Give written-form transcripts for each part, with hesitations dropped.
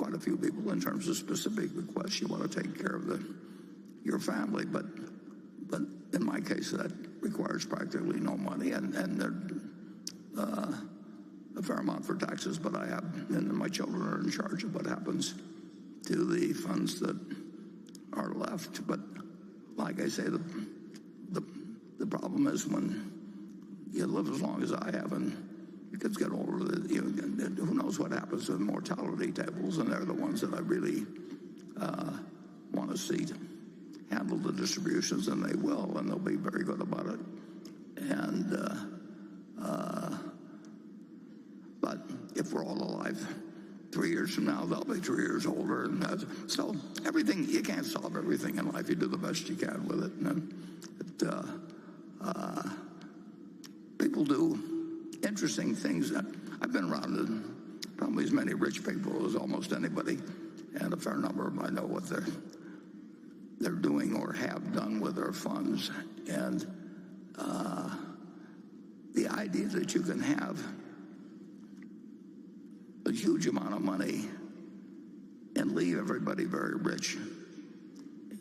quite a few people in terms of specific requests. You want to take care of your family, but in my case, that requires practically no money, and a fair amount for taxes. But I have, and my children are in charge of what happens to the funds that are left. But like I say, the problem is when you live as long as I have, and your kids get older, who knows what happens to the mortality tables, and they're the ones that I really want to see handle the distributions, and they will, and they'll be very good about it. And but if we're all alive 3 years from now, they'll be 3 years older, and so everything, you can't solve everything in life. You do the best you can with it, and people do interesting things. I've been around probably as many rich people as almost anybody, and a fair number of them I know what they're doing or have done with their funds. And the idea that you can have a huge amount of money and leave everybody very rich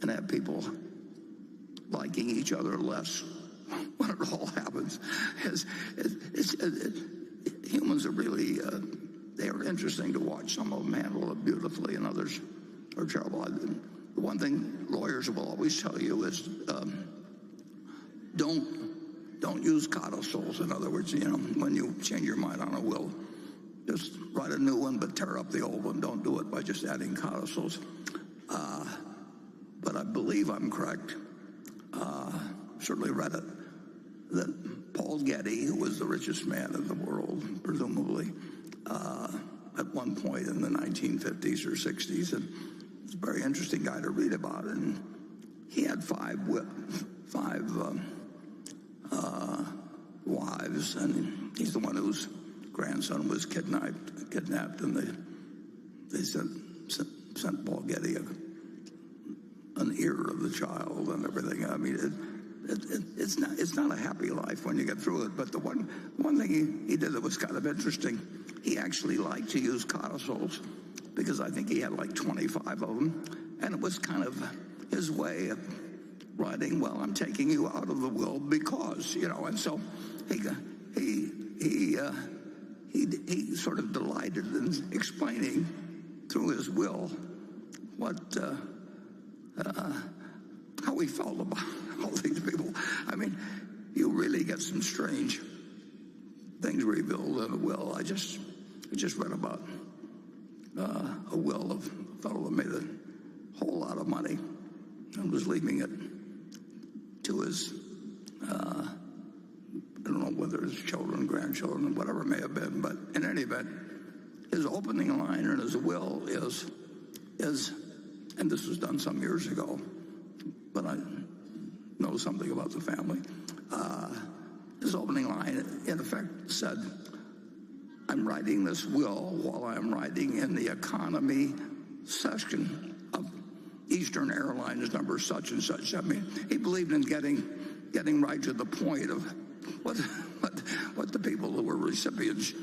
and have people liking each other less when it all happens humans are really they are interesting to watch. Some of them handle it beautifully, and others are terrible. The one thing lawyers will always tell you is don't use codicils. In other words, when you change your mind on a will, just write a new one, but tear up the old one. Don't do it by just adding codicils. But I believe I'm correct. Certainly read it, that Paul Getty, who was the richest man in the world, presumably, at one point in the 1950s or 60s, and it's a very interesting guy to read about. And he had five wives, and he's the one whose grandson was kidnapped, and they sent Paul Getty an ear of the child and everything. I mean, it's not a happy life when you get through it. But the one thing he did that was kind of interesting, he actually liked to use codicils, because I think he had like 25 of them, and it was kind of his way of writing, well, I'm taking you out of the will because, and so he sort of delighted in explaining through his will how he felt about all these people. I mean, you really get some strange things revealed in a will. I just read about a will of a fellow that made a whole lot of money and was leaving it to his, I don't know whether his children, grandchildren, whatever it may have been, but in any event, his opening line in his will is, and this was done some years ago, but I know something about the family. His opening line, in effect, said, I'm writing this will while I'm riding in the economy section of Eastern Airlines number such and such. I mean, he believed in getting right to the point of what the people who were recipients,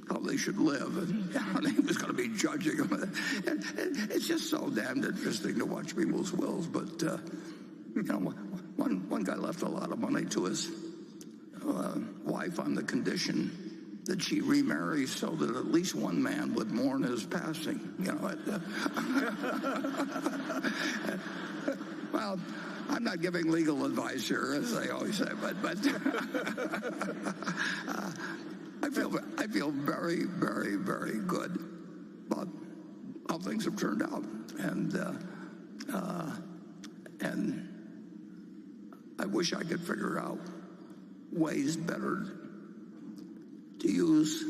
how they should live, and how he was going to be judging them. It's just so damned interesting to watch people's wills. But one guy left a lot of money to his wife on the condition that she remarries so that at least one man would mourn his passing. Well, I'm not giving legal advice here, as they always say, but I feel very, very, very good about how things have turned out, and I wish I could figure out ways better to use,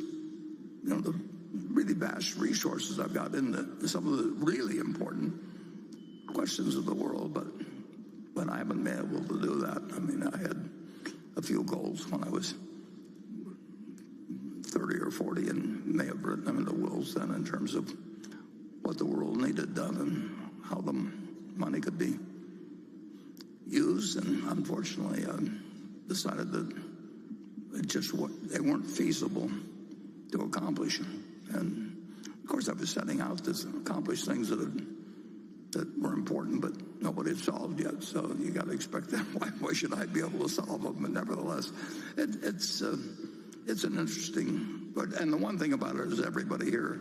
the really vast resources I've got in some of the really important questions of the world, but I haven't been able to do that. I mean, I had a few goals when I was 30 or 40 and may have written them into wills then in terms of what the world needed done and how the money could be used. And unfortunately, I decided that they weren't feasible to accomplish. And Of course, I was setting out to accomplish things that were important, but nobody had solved yet. So you got to expect that. Why should I be able to solve them? But nevertheless, it's an interesting. And the one thing about it is everybody here,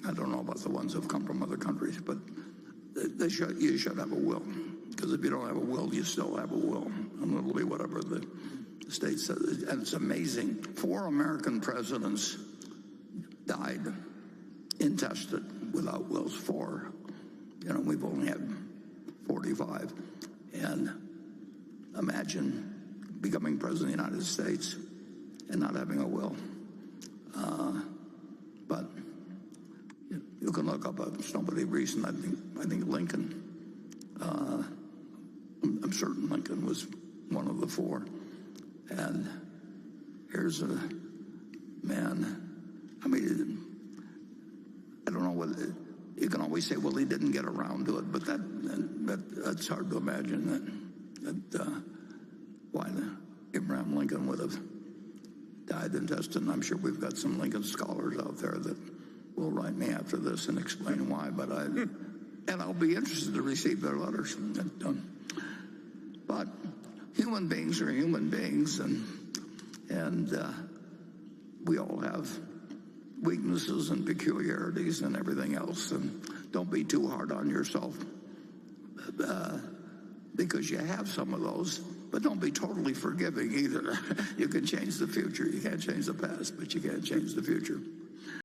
I don't know about the ones who've come from other countries, but you should have a will. Because if you don't have a will, you still have a will. And it'll be whatever the state says. And it's amazing. 4 American presidents died intestate without wills. 4. We've only had 45. And imagine becoming president of the United States and not having a will. But you can look up somebody recent. I think Lincoln. I'm certain Lincoln was one of the 4. And here's a man. I mean, I don't know whether you can always say, well, he didn't get around to it, but that's hard to imagine why Abraham Lincoln would have died intestate. I'm sure we've got some Lincoln scholars out there that will write me after this and explain why. And I'll be interested to receive their letters. But human beings are human beings, and we all have weaknesses and peculiarities and everything else. And don't be too hard on yourself because you have some of those. But don't be totally forgiving either. You can change the future. You can't change the past, but you can change the future.